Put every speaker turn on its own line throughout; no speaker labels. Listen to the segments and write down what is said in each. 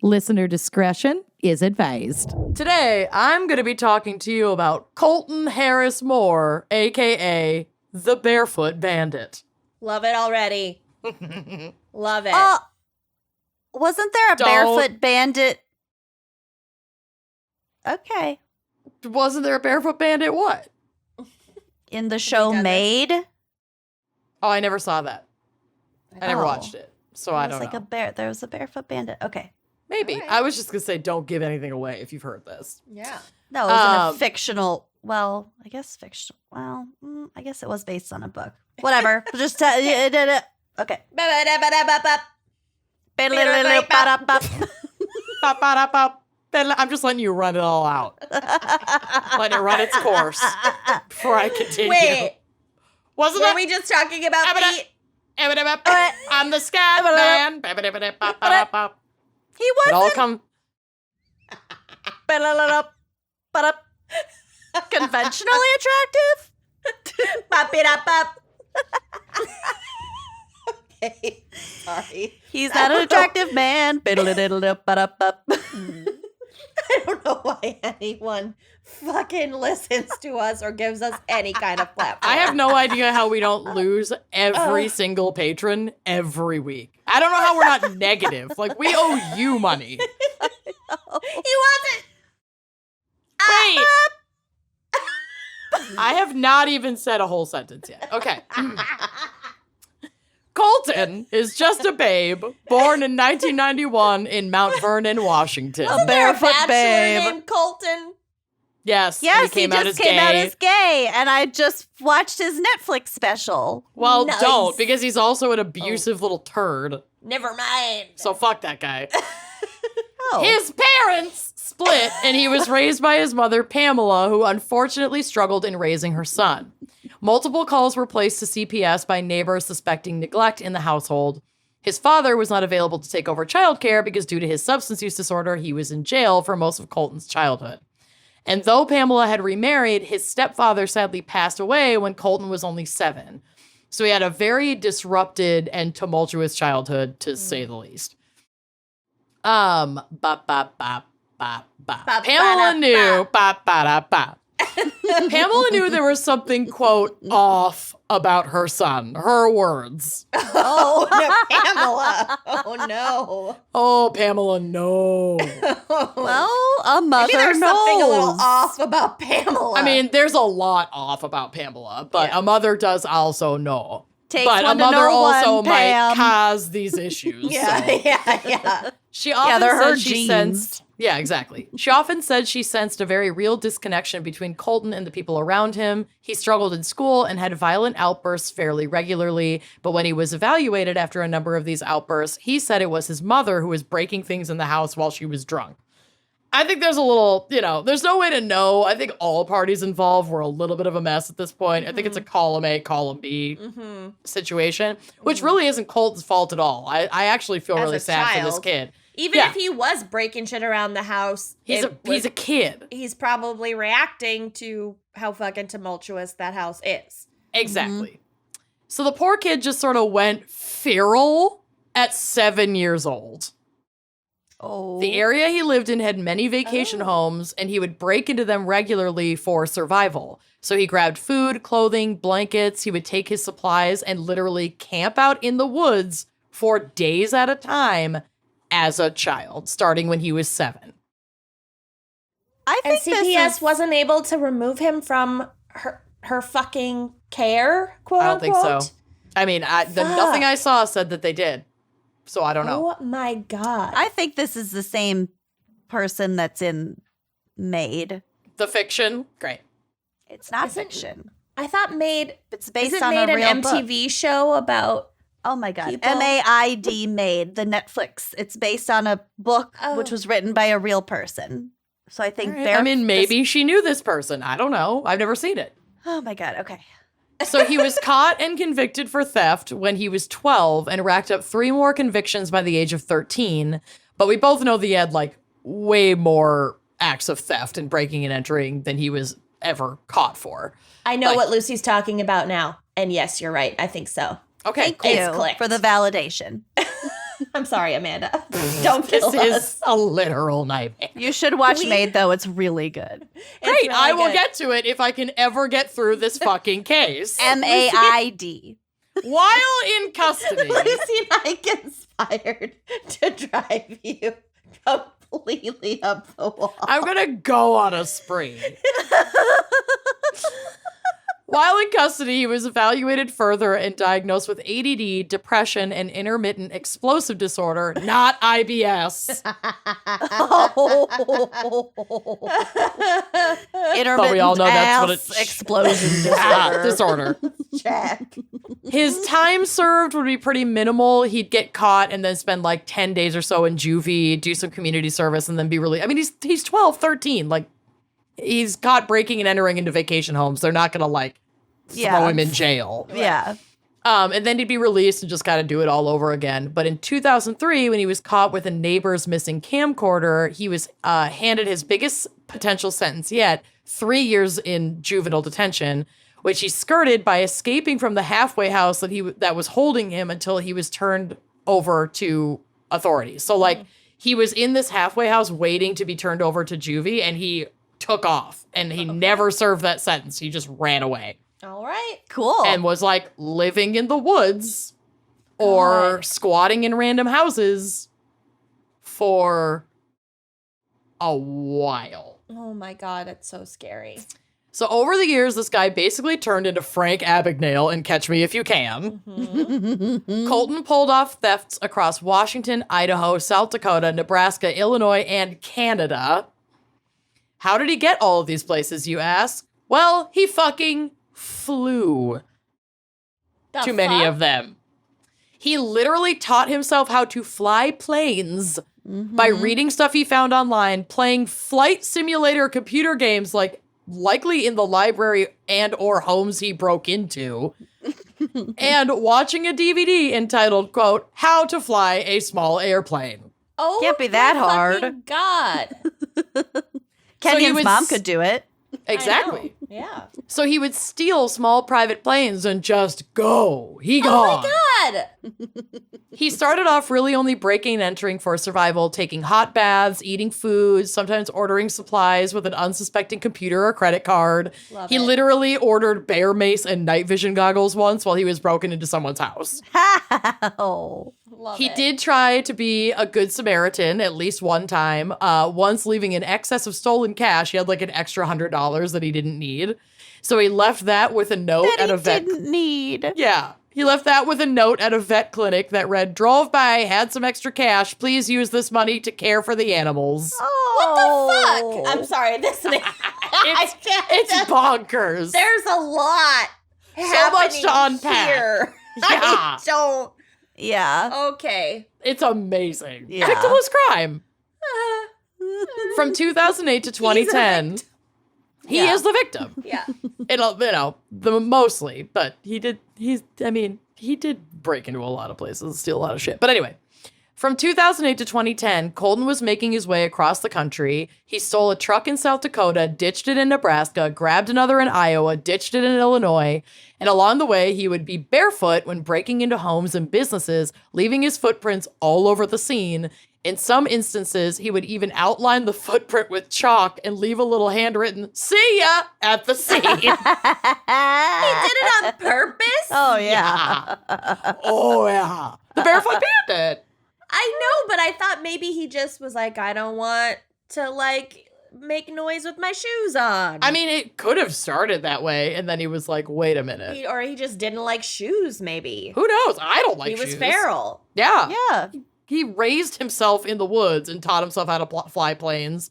Listener discretion is advised.
Today, I'm going to be talking to you about Colton Harris Moore, a.k.a. the Barefoot Bandit.
Love it already. Love it.
Wasn't there a Barefoot Bandit? Okay.
Wasn't there a Barefoot Bandit what?
In the show Made?
Oh, I never saw that. I never watched it, so I don't know.
There was a Barefoot Bandit. Okay.
Maybe.
Right.
I was just going to say, don't give anything away if you've heard this.
Yeah.
No, it was in a fictional. Well, I guess fictional. Well, I guess it was based on a book. Whatever. Just okay.
I'm just letting you run it all out. Letting it run its course before I continue.
Wait.
Wasn't
Were we just talking about the...
I'm the scat man.
He wasn't.
It all come.
Conventionally attractive?
Okay. Sorry.
He's not an attractive man.
I don't know why anyone fucking listens to us or gives us any kind of platform.
I have no idea how we don't lose every single patron every week. I don't know how we're not negative. Like, we owe you money.
He wasn't.
Wait. I have not even said a whole sentence yet. Okay. Colton is just a babe born in 1991 in Mount Vernon, Washington.
Wasn't there a
barefoot
bachelor
babe.
named Colton?
Yes,
Yes,
he came out as
gay, and I just watched his Netflix special.
Well,
Nice.
don't, because he's also an abusive little turd.
Never mind.
So fuck that guy.
Oh.
His parents split, and he was raised by his mother, Pamela, who unfortunately struggled in raising her son. Multiple calls were placed to CPS by neighbors suspecting neglect in the household. His father was not available to take over childcare because due to his substance use disorder, he was in jail for most of Colton's childhood. And though Pamela had remarried, his stepfather sadly passed away when Colton was only 7. So he had a very disrupted and tumultuous childhood, to say the least. Pamela knew, Pamela knew there was something, quote, off about her son. Her words.
Oh, no, Pamela. Oh, no.
Oh, Pamela, no.
Well, a mother
Maybe there's
knows.
something a little off about Pamela.
I mean, there's a lot off about Pamela, but a mother does also know.
Takes
But a
one to
mother
know
also
one,
might
Pam.
cause these issues.
Yeah,
so.
yeah.
She often
they're her
said she
genes.
sensed. Yeah, exactly. She often said she sensed a very real disconnection between Colton and the people around him. He struggled in school and had violent outbursts fairly regularly, but when he was evaluated after a number of these outbursts, he said it was his mother who was breaking things in the house while she was drunk. I think there's a little, there's no way to know. I think all parties involved were a little bit of a mess at this point. I think it's a column A, column B situation, which really isn't Colton's fault at all. I actually feel
As
really
a
sad for this
child.
kid.
Even if he was breaking shit around the house,
He's a kid.
He's probably reacting to how fucking tumultuous that house is.
Exactly. So the poor kid just sort of went feral at 7 years old.
Oh.
The area he lived in had many vacation homes, and he would break into them regularly for survival. So he grabbed food, clothing, blankets. He would take his supplies and literally camp out in the woods for days at a time as a child, starting when he was 7.
I
And
think
CPS wasn't able to remove him from her fucking care, quote
I don't think
unquote?
so. I mean, nothing I saw said that they did. So I don't know.
Oh my God.
I think this is the same person that's in Made.
The fiction, great.
It's not fiction.
I thought Made,
It's based
isn't
on
Made
a real
an
book.
MTV show about...
Oh my God.
people?
MAID Made, the Netflix. It's based on a book which was written by a real person. So I think
Right. I mean, maybe she knew this person. I don't know. I've never seen it.
Oh my God. Okay.
So he was caught and convicted for theft when he was 12 and racked up 3 more convictions by the age of 13. But we both know that he had like way more acts of theft and breaking and entering than he was ever caught for.
I know what Lucy's talking about now. And yes, you're right. I think so.
Okay,
Thank you
It's clicked.
for the validation.
I'm sorry, Amanda. Don't kill
This
us.
is a literal nightmare.
You should watch Maid, though. It's really good.
It's
Great,
really
I will
good.
get to it if I can ever get through this fucking case.
MAID.
While in custody,
Lucy and I conspired to drive you completely up the wall.
I'm gonna go on a spree. While in custody, he was evaluated further and diagnosed with ADD, depression, and intermittent explosive disorder, not IBS.
Intermittent
we all know that's what
ass
it-
explosion
Ah,
disorder.
disorder.
Jack.
His time served would be pretty minimal. He'd get caught and then spend like 10 days or so in juvie, do some community service, and then be released. I mean, he's 12, 13. Like, he's caught breaking and entering into vacation homes. They're not going to, like, throw him in jail.
Yeah.
And then he'd be released and just kind of do it all over again. But in 2003, when he was caught with a neighbor's missing camcorder, he was handed his biggest potential sentence yet, 3 years in juvenile detention, which he skirted by escaping from the halfway house that was holding him until he was turned over to authorities. So, like, he was in this halfway house waiting to be turned over to juvie, and he took off, and he never served that sentence. He just ran away.
All right.
Cool.
And was like living in the woods or
God.
squatting in random houses for a while.
Oh my God, it's so scary.
So over the years, this guy basically turned into Frank Abagnale in Catch Me If You Can. Colton pulled off thefts across Washington, Idaho, South Dakota, Nebraska, Illinois, and Canada. How did he get all of these places, you ask? Well, he fucking flew to many of them. He literally taught himself how to fly planes by reading stuff he found online, playing flight simulator computer games, like likely in the library and or homes he broke into, and watching a DVD entitled, quote, How to Fly a Small Airplane.
Oh,
Can't be that
my
hard.
fucking God.
Kenyan's
was-
mom could do it.
Exactly.
Yeah.
So he would steal small private planes and just go. He
Oh
gone.
my God.
He started off really only breaking and entering for survival, taking hot baths, eating food, sometimes ordering supplies with an unsuspecting computer or credit card.
Love
He
it.
literally ordered bear mace and night vision goggles once while he was broken into someone's house.
Oh.
Love
He
it.
did try to be a good Samaritan at least one time, once leaving in excess of stolen cash. He had like an extra $100 that he didn't need. So he left that with a note
That
at
he
a vet.
didn't need.
Yeah. He left that with a note at a vet clinic that read, drove by, had some extra cash. Please use this money to care for the animals.
Oh.
Fuck. I'm sorry. This I can't.
It's bonkers.
There's a lot.
So much to
happening
unpack.
Here.
Yeah.
I don't.
Yeah.
Okay.
It's amazing.
Yeah.
Victimless crime. From 2008 to 2010, he
Yeah.
is the victim.
Yeah.
Mostly, but he did break into a lot of places, steal a lot of shit. But anyway, from 2008 to 2010, Colton was making his way across the country. He stole a truck in South Dakota, ditched it in Nebraska, grabbed another in Iowa, ditched it in Illinois, and along the way, he would be barefoot when breaking into homes and businesses, leaving his footprints all over the scene. In some instances, he would even outline the footprint with chalk and leave a little handwritten, "See ya," at the scene.
He did it on purpose?
Oh, yeah.
Oh, yeah. The Barefoot Bandit.
I know, but I thought maybe he just was like, I don't want to like make noise with my shoes on.
I mean, it could have started that way, and then he was like, wait a minute.
He just didn't like shoes, maybe.
Who knows? I don't like
He was
shoes.
feral.
Yeah.
Yeah.
He raised himself in the woods and taught himself how to fly planes.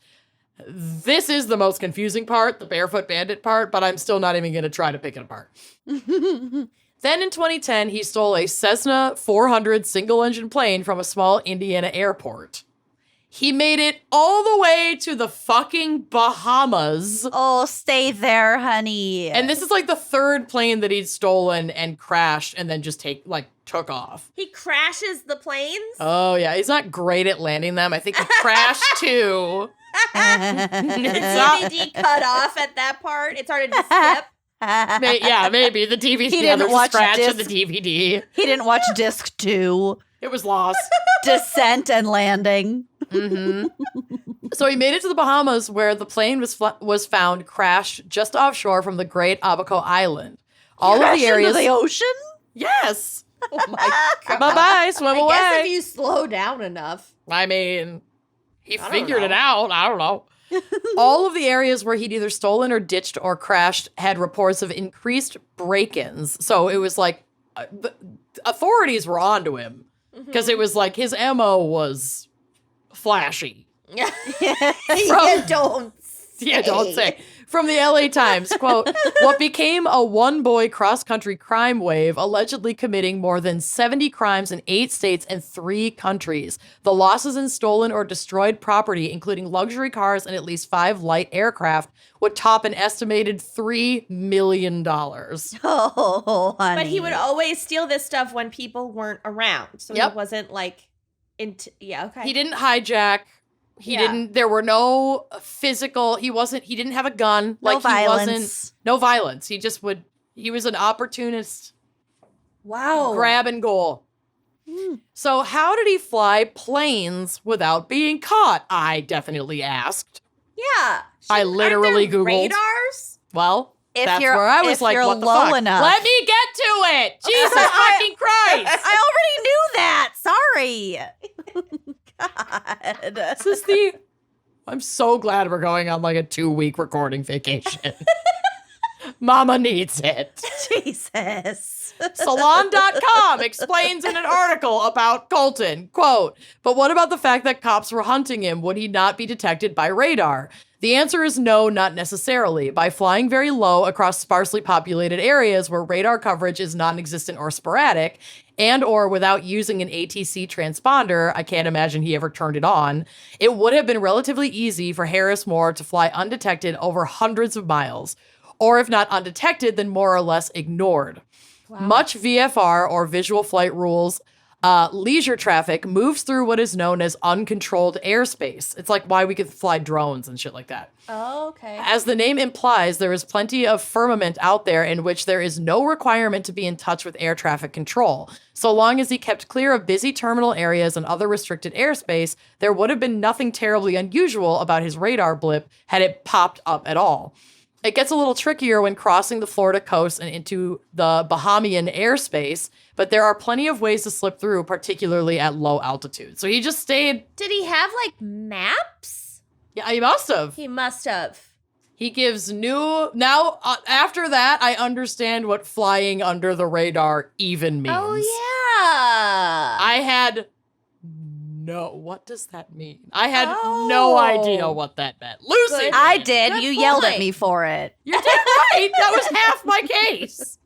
This is the most confusing part, the Barefoot Bandit part, but I'm still not even going to try to pick it apart. Then in 2010, he stole a Cessna 400 single-engine plane from a small Indiana airport. He made it all the way to the fucking Bahamas.
Oh, stay there, honey.
And this is like the third plane that he'd stolen and crashed and then just took off.
He crashes the planes?
Oh, yeah. He's not great at landing them. I think he crashed too. It's not-
DVD cut off at that part. It started to skip.
Yeah, maybe. The DVD.
He
Yeah,
didn't
there's a
watch
scratch in
disc.
the DVD.
He didn't watch disc 2.
It was lost.
Descent and landing.
So he made it to the Bahamas, where the plane was found crashed just offshore from the Great Abaco Island. All of the areas.
Into the ocean?
Yes.
Oh my God.
Bye-bye. Swim
I
away.
guess if you slow down enough.
I mean, he
I don't
figured it
know.
out. I don't know. All of the areas where he'd either stolen or ditched or crashed had reports of increased break-ins. So it was like the authorities were onto him because it was like his MO was flashy.
You don't say.
Yeah, don't say. From the LA Times, quote, what became a one-boy cross-country crime wave, allegedly committing more than 70 crimes in 8 states and 3 countries. The losses in stolen or destroyed property, including luxury cars and at least 5 light aircraft, would top an estimated $3 million.
Oh, honey.
But he would always steal this stuff when people weren't around. So
Yep.
he wasn't like yeah, okay.
He didn't hijack. There were no physical, he didn't have a gun.
No
No
violence.
violence. He was an opportunist.
Wow.
Grab and go. So how did he fly planes without being caught? I definitely asked.
Yeah.
I literally
Aren't there
Googled.
radars?
Well,
If
that's
you're-
where I was
if
like,
you're
what the
low
fuck?
enough.
Let me get to it. Jesus fucking Christ.
I already knew that. Sorry. God.
This is I'm so glad we're going on like a 2-week recording vacation. Mama needs it.
Jesus.
Salon.com explains in an article about Colton, quote, but what about the fact that cops were hunting him? Would he not be detected by radar? The answer is no, not necessarily. By flying very low across sparsely populated areas where radar coverage is non-existent or sporadic, and or without using an ATC transponder, I can't imagine he ever turned it on, it would have been relatively easy for Harris Moore to fly undetected over hundreds of miles. Or if not undetected, then more or less ignored. Much VFR, or visual flight rules, leisure traffic moves through what is known as uncontrolled airspace. It's like why we could fly drones and shit like that.
Oh, okay.
As the name implies, there is plenty of firmament out there in which there is no requirement to be in touch with air traffic control. So long as he kept clear of busy terminal areas and other restricted airspace, there would have been nothing terribly unusual about his radar blip had it popped up at all. It gets a little trickier when crossing the Florida coast and into the Bahamian airspace, but there are plenty of ways to slip through, particularly at low altitude. So he just stayed.
Did he have like maps?
Yeah, he must have.
He must have.
He gives now, after that, I understand what flying under the radar even means.
Oh, yeah.
I had what does that mean? I had no idea what that meant. Lucy!
Good.
I did.
Good
You yelled at
point.
me for it.
You did right. That was half my case.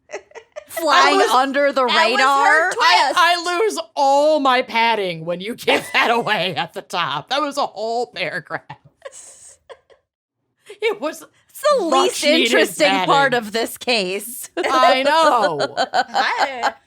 Flying under the
that was
radar.
her twist.
I lose all my padding when you give that away at the top. That was a whole paragraph. It was
It's the least
much-needed
interesting
padding.
part of this case.
I know.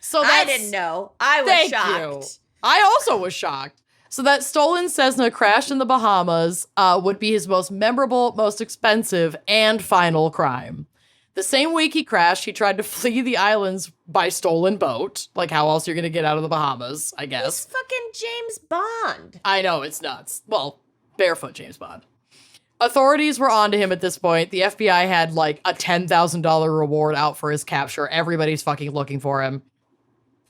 So
I
that's,
didn't know. I was
Thank
shocked.
you. I also was shocked. So that stolen Cessna crashed in the Bahamas would be his most memorable, most expensive, and final crime. The same week he crashed, he tried to flee the islands by stolen boat. Like, how else you're going to get out of the Bahamas, I guess.
He's fucking James Bond.
I know, it's nuts. Well, Barefoot James Bond. Authorities were onto him at this point. The FBI had like a $10,000 reward out for his capture. Everybody's fucking looking for him.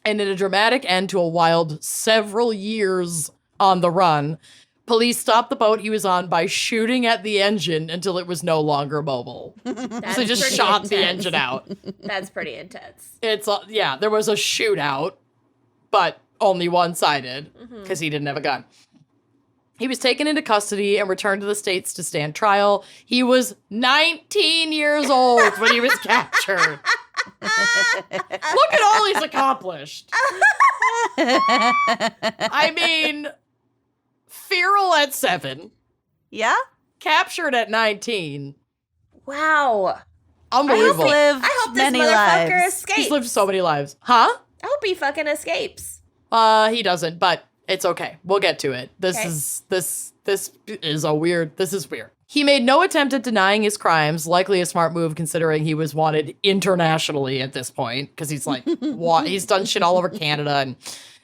And in a dramatic end to a wild several years on the run, police stopped the boat he was on by shooting at the engine until it was no longer mobile.
That's
So they just
pretty
shot the
intense.
engine out.
That's pretty intense.
It's there was a shootout, but only one-sided because he didn't have a gun. He was taken into custody and returned to the States to stand trial. He was 19 years old when he was captured. Look at all he's accomplished. I mean, feral at 7,
Yeah?
captured at 19.
Wow.
Unbelievable.
Lived
I hope this
many
motherfucker
lives.
escapes.
He's lived so many lives. Huh?
I hope he fucking escapes.
He doesn't, but it's okay. We'll get to it. This
Okay.
is weird. He made no attempt at denying his crimes, likely a smart move considering he was wanted internationally at this point, because he's like, he's done shit all over Canada and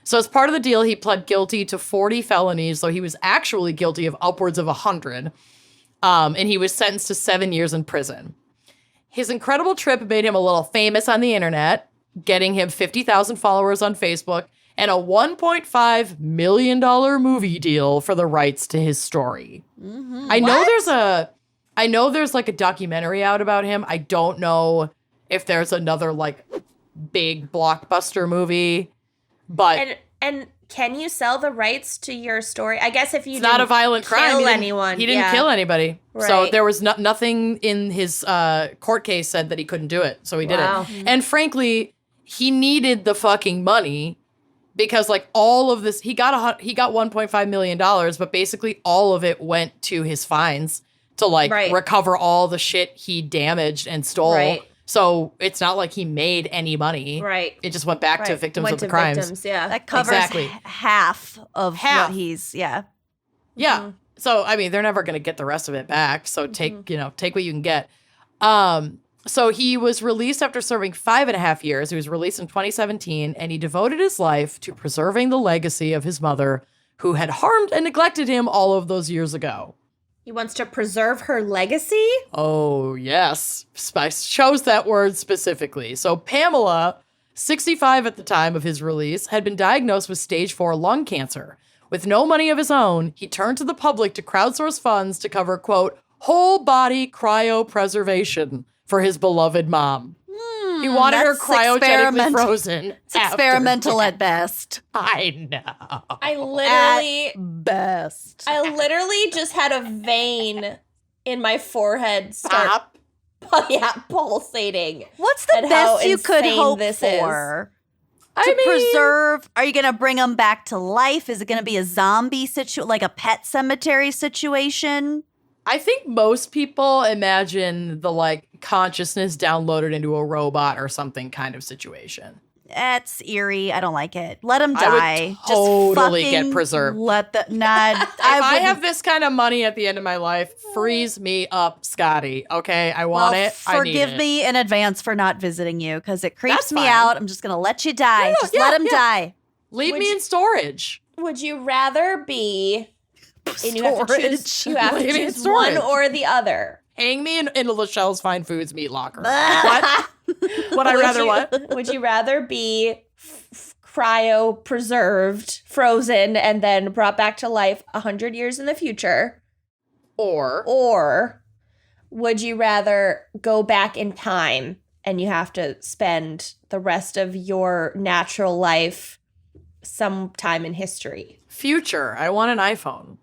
So as part of the deal, he pled guilty to 40 felonies, so he was actually guilty of upwards of 100. And he was sentenced to 7 years in prison. His incredible trip made him a little famous on the internet, getting him 50,000 followers on Facebook and a $1.5 million movie deal for the rights to his story.
Mm-hmm.
I know there's like a documentary out about him. I don't know if there's another like big blockbuster movie, but
And can you sell the rights to your story? I guess if you
it's not a violent crime.
kill anyone.
He didn't kill anybody.
Right.
So there was nothing in his court case said that he couldn't do it. So he did
Wow.
it. And frankly, he needed the fucking money because like all of this, he got $1.5 million, but basically all of it went to his fines to like recover all the shit he damaged and stole.
Right.
So it's not like he made any money.
Right.
It just went back to victims
Went
of the
to
crimes.
victims, yeah.
That covers
Exactly.
half of
Half.
what he's, yeah.
Yeah.
Mm-hmm.
So I mean, they're never going to get the rest of it back. So take what you can get. So he was released after serving 5.5 years. He was released in 2017, and he devoted his life to preserving the legacy of his mother, who had harmed and neglected him all of those years ago.
He wants to preserve her legacy?
Oh, yes. I chose that word specifically. So Pamela, 65 at the time of his release, had been diagnosed with stage 4 lung cancer. With no money of his own, he turned to the public to crowdsource funds to cover, quote, whole body cryopreservation for his beloved mom. He wanted her
that's
cryogenically frozen.
It's experimental at best.
I know.
I literally
Best.
just had a vein in my forehead start
Stop.
pulsating.
What's the
And how
best you could
insane
hope
this
for? To preserve, are you going to bring them back to life? Is it going to be a zombie situation, like a pet cemetery situation?
I think most people imagine the like consciousness downloaded into a robot or something kind of situation.
That's eerie. I don't like it. Let them
I
die.
would totally
Just
get
fucking
preserved.
Let the not.
If I have this kind of money at the end of my life, freeze me up, Scotty. Okay, I want it. I need
Forgive
it.
me in advance for not visiting you because it creeps
That's
me
fine.
out. I'm just gonna let you die.
Yeah,
just
yeah,
let him
yeah.
die.
Leave
Would
me
you-
in storage.
Would you rather be and you have to choose,
Storage.
you have to
Leave me in
choose one
storage.
or the other?
Hang me in LaChelle's Fine Foods meat locker. What? Would I rather what?
Would you rather be cryo preserved, frozen, and then brought back to life 100 years in the future? Or would you rather go back in time and you have to spend the rest of your natural life sometime in history?
Future. I want an iPhone.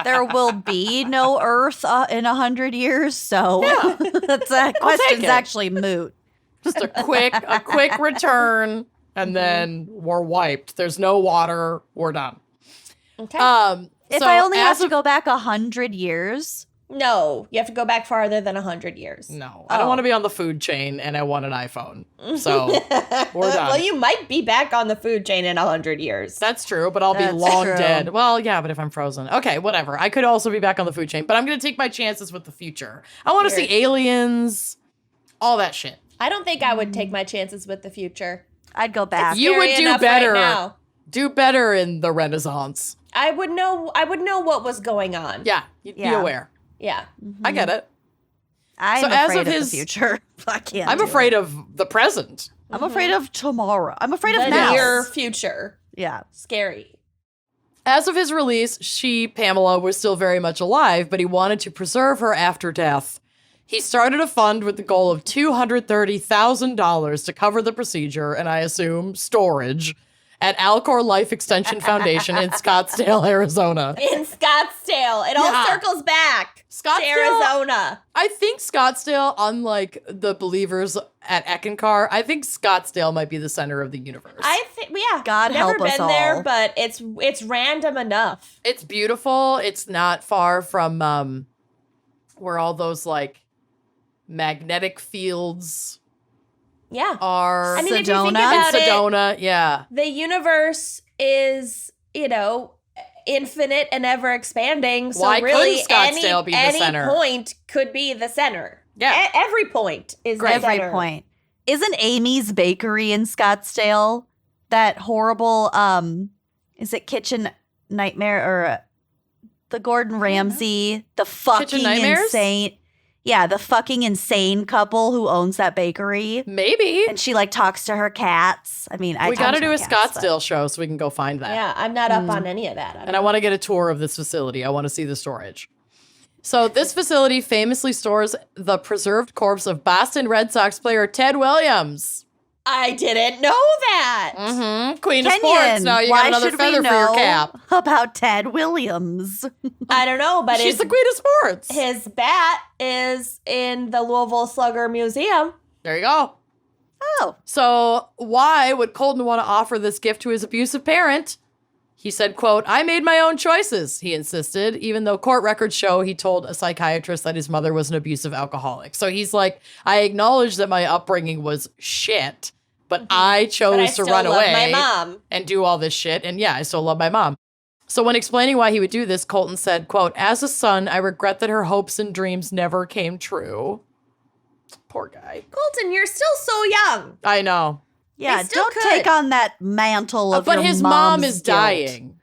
There will be no Earth in 100 years, so that question's
it.
actually moot.
Just a quick return, and then we're wiped. There's no water. We're done.
Okay.
If
So
I only have
as
to
of-
go back 100 years,
No, you have to go back farther than 100 years.
No, I don't want to be on the food chain, and I want an iPhone. So we're done.
Well, you might be back on the food chain in 100 years.
That's true, but I'll be
That's
long
true.
dead. Well, yeah, but if I'm frozen. Okay, whatever. I could also be back on the food chain, but I'm going to take my chances with the future. I want to see
Weird.
aliens, all that shit.
I don't think I would take my chances with the future.
I'd go back.
You would
Scary
do
enough
better.
right now.
Do better in the Renaissance.
I would know what was going on.
Yeah, you'd be
Yeah.
aware.
Yeah.
I get it.
I'm
So as
afraid
of
of
his-
the future. I can't.
I'm
do
afraid
it.
of the present.
I'm afraid of tomorrow. I'm afraid of
The
now.
near future.
Yeah.
Scary.
As of his release, Pamela, was still very much alive, but he wanted to preserve her after death. He started a fund with the goal of $230,000 to cover the procedure, and I assume storage, at Alcor Life Extension Foundation in Scottsdale, Arizona.
In Scottsdale. It all
Yeah.
circles back to
Scottsdale-
Arizona.
I think Scottsdale, unlike the believers at Eckankar, I think Scottsdale might be the center of the universe.
I think, yeah.
God
never
help us
been there,
all.
but it's random enough.
It's beautiful. It's not far from where all those like magnetic fields
Yeah.
are.
I mean, if you think
Sedona?
about it,
Sedona, yeah.
the universe is, infinite and ever expanding. So
Why
really,
couldn't Scottsdale be the
any
center?
point could be the center.
Yeah.
Every point is the
Every
center.
point. isn't Amy's Bakery in Scottsdale that horrible, is it Kitchen Nightmare or the Gordon Ramsay, the fucking insane, the fucking insane couple who owns that bakery?
Maybe.
And she like talks to her cats. I mean,
we got to do a Scottsdale show so we can go find that.
Yeah, I'm not up on any of that.
And I want to get a tour of this facility. I want to see the storage. So this facility famously stores the preserved corpse of Boston Red Sox player Ted Williams.
I didn't know that.
Mm-hmm. Queen of sports. Now you got another feather for your cap.
About Ted Williams?
I don't know, but
she's the queen of sports.
His bat is in the Louisville Slugger Museum.
There you go.
Oh.
So why would Colton want to offer this gift to his abusive parent? He said, quote, "I made my own choices," he insisted, even though court records show he told a psychiatrist that his mother was an abusive alcoholic. So he's like, I acknowledge that my upbringing was shit, but I chose to run away
my mom.
And do all this shit. And yeah, I still love my mom. So when explaining why he would do this, Colton said, quote, "As a son, I regret that her hopes and dreams never came true." Poor guy.
Colton, you're still so young.
I know.
Yeah, don't take on that mantle of
but
your
his
mom's
mom is
guilt.
dying.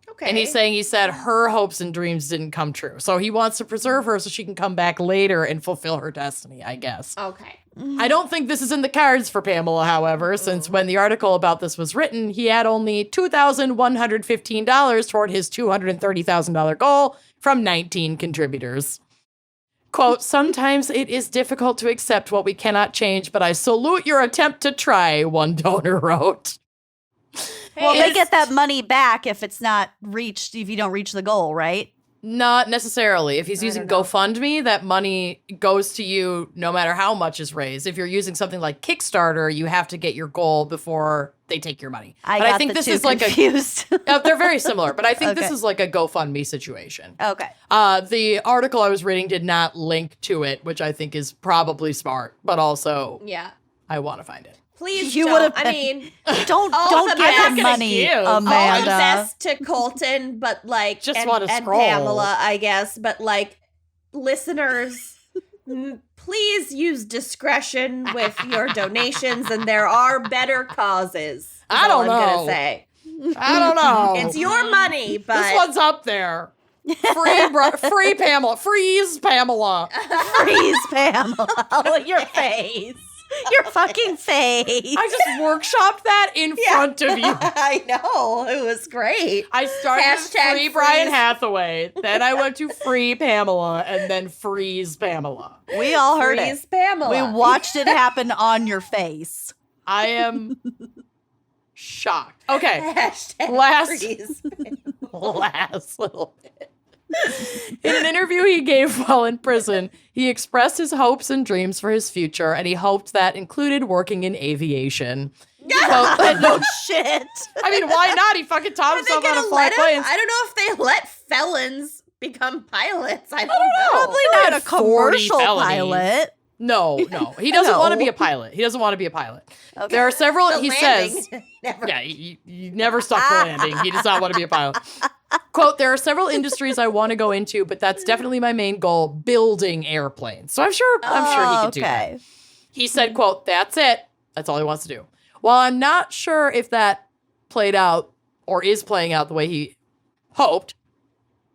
Okay.
And he said her hopes and dreams didn't come true. So he wants to preserve her so she can come back later and fulfill her destiny, I guess.
Okay.
I don't think this is in the cards for Pamela, however, since when the article about this was written, he had only $2,115 toward his $230,000 goal from 19 contributors. Quote, "Sometimes it is difficult to accept what we cannot change, but I salute your attempt to try," one donor wrote.
Well, they get that money back if it's not reached, if you don't reach the goal, right?
Not necessarily. If he's using GoFundMe, that money goes to you no matter how much is raised. If you're using something like Kickstarter, you have to get your goal before they take your money.
I think this is confused.
They're very similar, but I think this is like a GoFundMe situation.
Okay.
The article I was reading did not link to it, which I think is probably smart, but also I want to find it.
Please
you
don't. I mean,
don't give him money, Amanda.
All the best to Colton, but like,
just want to scroll.
Pamela, I guess, but like, listeners, please use discretion with your donations, and there are better causes.
I don't know.
I'm gonna say.
I don't know.
It's your money, but
this one's up there. Free Pamela. Freeze Pamela.
Freeze Pamela. Oh, your face. Your fucking face.
I just workshopped that in front of you.
I know. It was great.
I started with free Brian Hathaway, then I went to free Pamela, and then freeze Pamela.
We all heard
freeze
it.
Pamela.
We watched it happen on your face.
I am shocked. Okay.
Last
little bit. In an interview he gave while in prison, he expressed his hopes and dreams for his future, and he hoped that included working in aviation.
No shit.
I mean, why not? He fucking taught himself how to fly planes.
I don't know if they let felons become pilots. I don't know.
Probably not a commercial pilot.
No. He doesn't want to be a pilot. Okay. There are several, he says. You never stop the landing. He does not want to be a pilot. Quote, "There are several industries I want to go into, but that's definitely my main goal, building airplanes." So I'm sure he could do that. He said, quote, "That's it. That's all he wants to do." While I'm not sure if that played out or is playing out the way he hoped,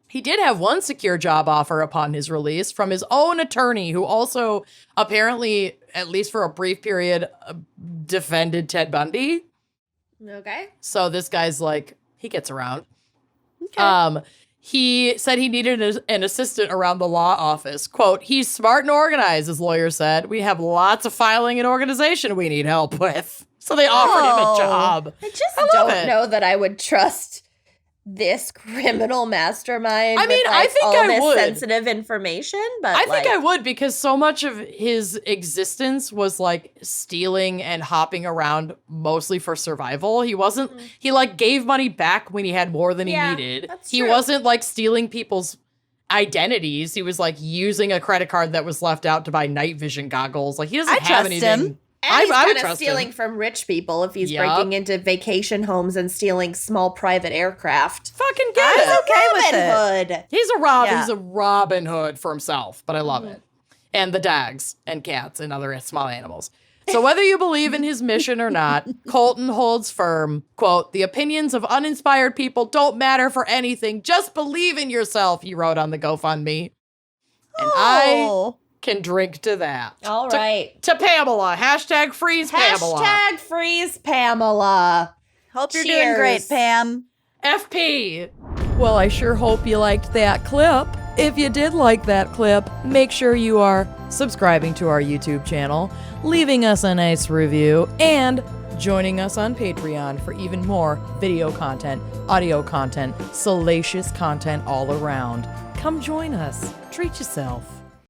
he did have one secure job offer upon his release from his own attorney, who also apparently, at least for a brief period, defended Ted Bundy.
Okay.
So this guy's like, he gets around. Okay. He said he needed an assistant around the law office. Quote, "He's smart and organized," his lawyer said. "We have lots of filing and organization we need help with." So they offered him a job.
I just don't know that I would trust this criminal mastermind.
I mean,
with,
I think
all
I
this
would.
sensitive information, but
I think I would, because so much of his existence was like stealing and hopping around mostly for survival. He wasn't, he like gave money back when he had more than he needed. He wasn't like stealing people's identities. He was like using a credit card that was left out to buy night vision goggles. Like he doesn't have anything.
Him.
And he's
I would
kind of stealing
him.
from rich people if he's breaking into vacation homes and stealing small private aircraft.
Fucking get it.
Okay with
Robin Hood.
He's a Robin Hood for himself, but I love it. And the dogs and cats and other small animals. So whether you believe in his mission or not, Colton holds firm, quote, "The opinions of uninspired people don't matter for anything. Just believe in yourself," he wrote on the GoFundMe. And I can drink to that.
All right.
To Pamela. Hashtag freeze Pamela.
Hashtag freeze Pamela.
Hope you're doing great, Pam.
FP. Well, I sure hope you liked that clip. If you did like that clip, make sure you are subscribing to our YouTube channel, leaving us a nice review, and joining us on Patreon for even more video content, audio content, salacious content all around. Come join us. Treat yourself.